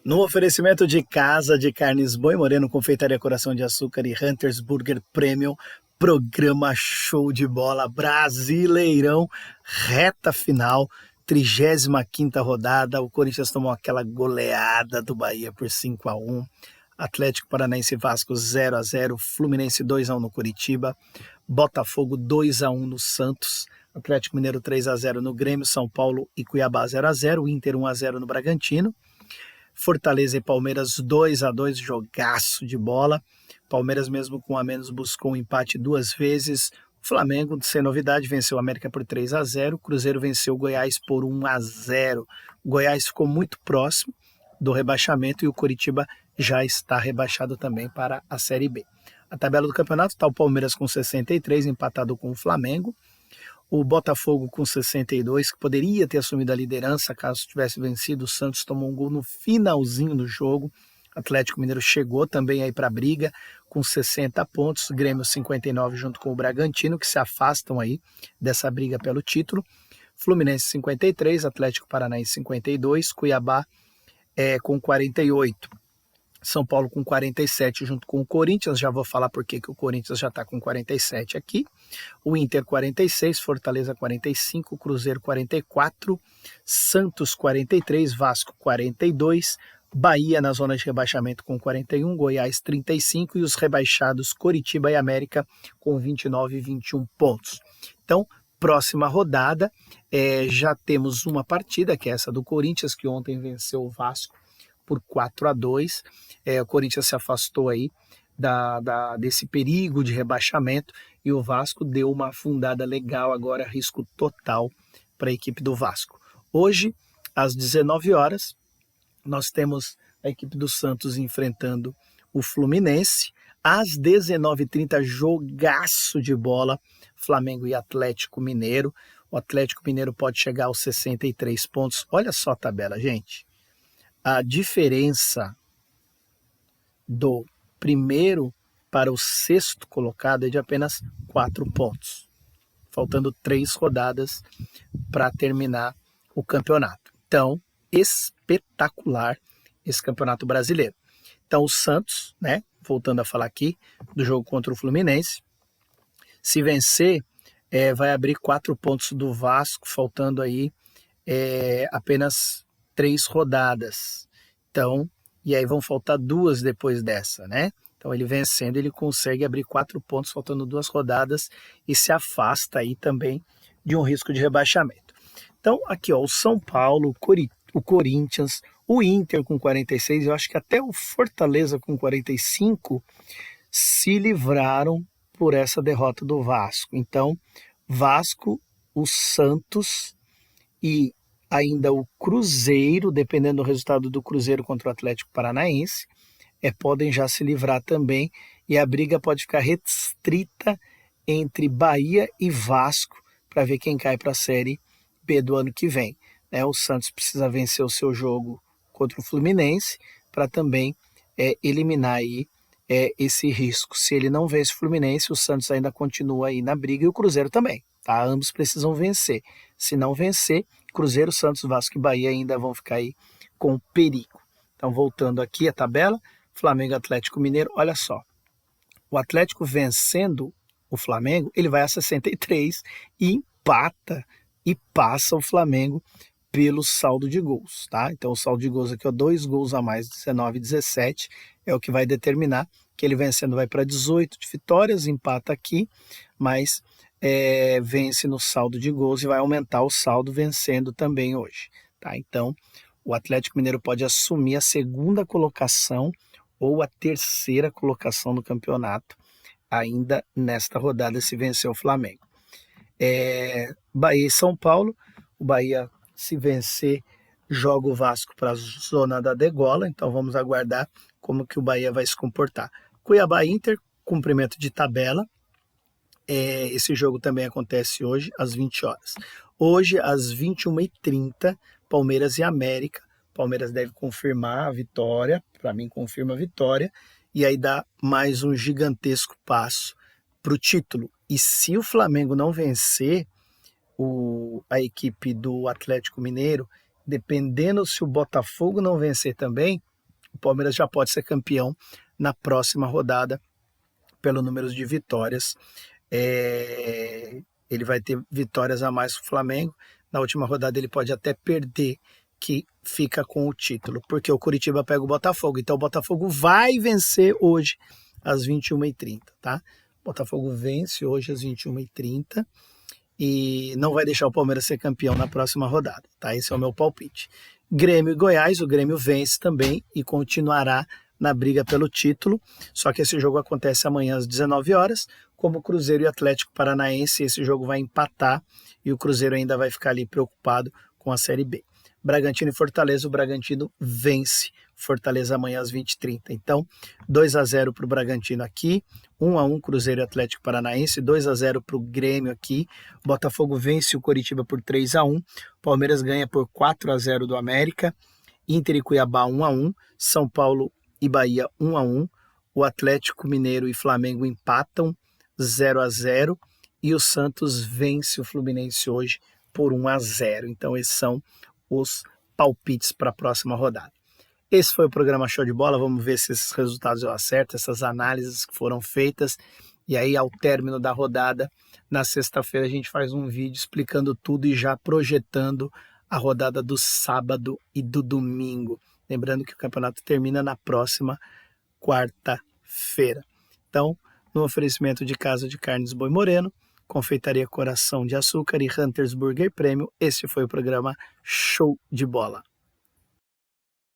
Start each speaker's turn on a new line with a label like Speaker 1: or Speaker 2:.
Speaker 1: No oferecimento de Casa de Carnes Boi Moreno, Confeitaria Coração de Açúcar e Hunters Burger Premium, programa show de bola, Brasileirão, reta final, 35ª rodada, o Corinthians tomou aquela goleada do Bahia por 5-1, Atlético Paranaense e Vasco 0-0, Fluminense 2-1 no Curitiba, Botafogo 2-1 no Santos, Atlético Mineiro 3-0 no Grêmio, São Paulo e Cuiabá 0-0, Inter 1-0 no Bragantino, Fortaleza e Palmeiras 2-2, jogaço de bola. Palmeiras, mesmo com a menos, buscou um empate 2 vezes. O Flamengo, sem novidade, venceu o América por 3-0. O Cruzeiro venceu o Goiás por 1-0. O Goiás ficou muito próximo do rebaixamento e o Coritiba já está rebaixado também para a Série B. A tabela do campeonato está o Palmeiras com 63, empatado com o Flamengo. O Botafogo com 62, que poderia ter assumido a liderança caso tivesse vencido. O Santos tomou um gol no finalzinho do jogo. O Atlético Mineiro chegou também aí para a briga com 60 pontos. O Grêmio 59 junto com o Bragantino, que se afastam aí dessa briga pelo título. Fluminense 53, Atlético Paranaense 52, Cuiabá com 48. São Paulo com 47 junto com o Corinthians, já vou falar por que o Corinthians já está com 47 aqui. O Inter 46, Fortaleza 45, Cruzeiro 44, Santos 43, Vasco 42, Bahia na zona de rebaixamento com 41, Goiás 35 e os rebaixados Coritiba e América com 29 e 21 pontos. Então, próxima rodada, já temos uma partida, que é essa do Corinthians, que ontem venceu o Vasco por 4-2, o Corinthians se afastou aí desse perigo de rebaixamento e o Vasco deu uma afundada legal, agora risco total para a equipe do Vasco. Hoje, às 19 horas, nós temos a equipe do Santos enfrentando o Fluminense. Às 19h30, jogaço de bola, Flamengo e Atlético Mineiro. O Atlético Mineiro pode chegar aos 63 pontos. Olha só a tabela, gente. A diferença do primeiro para o sexto colocado é de apenas 4 pontos, faltando 3 rodadas para terminar o campeonato. Então, espetacular esse campeonato brasileiro. Então, o Santos, né, voltando a falar aqui do jogo contra o Fluminense, se vencer, vai abrir 4 pontos do Vasco, faltando aí apenas 3 rodadas. Então, e aí vão faltar 2 depois dessa, né? Então, ele vencendo, ele consegue abrir 4 pontos, faltando 2 rodadas e se afasta aí também de um risco de rebaixamento. Então, aqui, ó, o São Paulo, o Corinthians, o Inter com 46, eu acho que até o Fortaleza com 45 se livraram por essa derrota do Vasco. Então, Vasco, o Santos e ainda o Cruzeiro, dependendo do resultado do Cruzeiro contra o Atlético Paranaense, podem já se livrar também e a briga pode ficar restrita entre Bahia e Vasco para ver quem cai para a Série B do ano que vem. O Santos precisa vencer o seu jogo contra o Fluminense para também eliminar aí, esse risco. Se ele não vence o Fluminense, o Santos ainda continua aí na briga e o Cruzeiro também. Tá? Ambos precisam vencer. Se não vencer, Cruzeiro, Santos, Vasco e Bahia ainda vão ficar aí com perigo. Então, voltando aqui a tabela, Flamengo, Atlético Mineiro, olha só. O Atlético vencendo o Flamengo, ele vai a 63 e empata e passa o Flamengo pelo saldo de gols, tá? Então, o saldo de gols aqui, 2 gols a mais, 19 e 17, é o que vai determinar que ele vencendo vai para 18 de vitórias, empata aqui, mas vence no saldo de gols e vai aumentar o saldo vencendo também hoje, tá? Então, o Atlético Mineiro pode assumir a segunda colocação ou a terceira colocação no campeonato ainda nesta rodada se vencer o Flamengo. Bahia e São Paulo, o Bahia se vencer joga o Vasco para a zona da degola, então vamos aguardar como que o Bahia vai se comportar. Cuiabá Inter, cumprimento de tabela. Esse jogo também acontece hoje às 20 horas. Hoje, às 21h30, Palmeiras e América. Palmeiras deve confirmar a vitória, para mim confirma a vitória, e aí dá mais um gigantesco passo para o título. E se o Flamengo não vencer a equipe do Atlético Mineiro, dependendo se o Botafogo não vencer também, o Palmeiras já pode ser campeão na próxima rodada pelo número de vitórias. Ele vai ter vitórias a mais que o Flamengo. Na última rodada ele pode até perder, que fica com o título, porque o Coritiba pega o Botafogo. Então o Botafogo vai vencer hoje às 21h30, tá? O Botafogo vence hoje às 21h30 e não vai deixar o Palmeiras ser campeão na próxima rodada, tá? Esse é o meu palpite. Grêmio e Goiás, o Grêmio vence também e continuará na briga pelo título, só que esse jogo acontece amanhã às 19 horas, como Cruzeiro e Atlético Paranaense, esse jogo vai empatar e o Cruzeiro ainda vai ficar ali preocupado com a Série B. Bragantino e Fortaleza, o Bragantino vence Fortaleza amanhã às 20h30. Então, 2-0 para o Bragantino aqui, 1-1 Cruzeiro e Atlético Paranaense, 2-0 para o Grêmio aqui, Botafogo vence o Coritiba por 3-1, Palmeiras ganha por 4-0 do América, Inter e Cuiabá 1-1, São Paulo e Bahia 1-1, o Atlético Mineiro e Flamengo empatam 0-0 e o Santos vence o Fluminense hoje por 1-0. Então esses são os palpites para a próxima rodada. Esse foi o programa Show de Bola, vamos ver se esses resultados eu acerto, essas análises que foram feitas, e aí ao término da rodada, na sexta-feira a gente faz um vídeo explicando tudo e já projetando a rodada do sábado e do domingo. Lembrando que o campeonato termina na próxima quarta-feira. Então, no oferecimento de Casa de Carnes Boi Moreno, Confeitaria Coração de Açúcar e Hunters Burger Premium, esse foi o programa Show de Bola.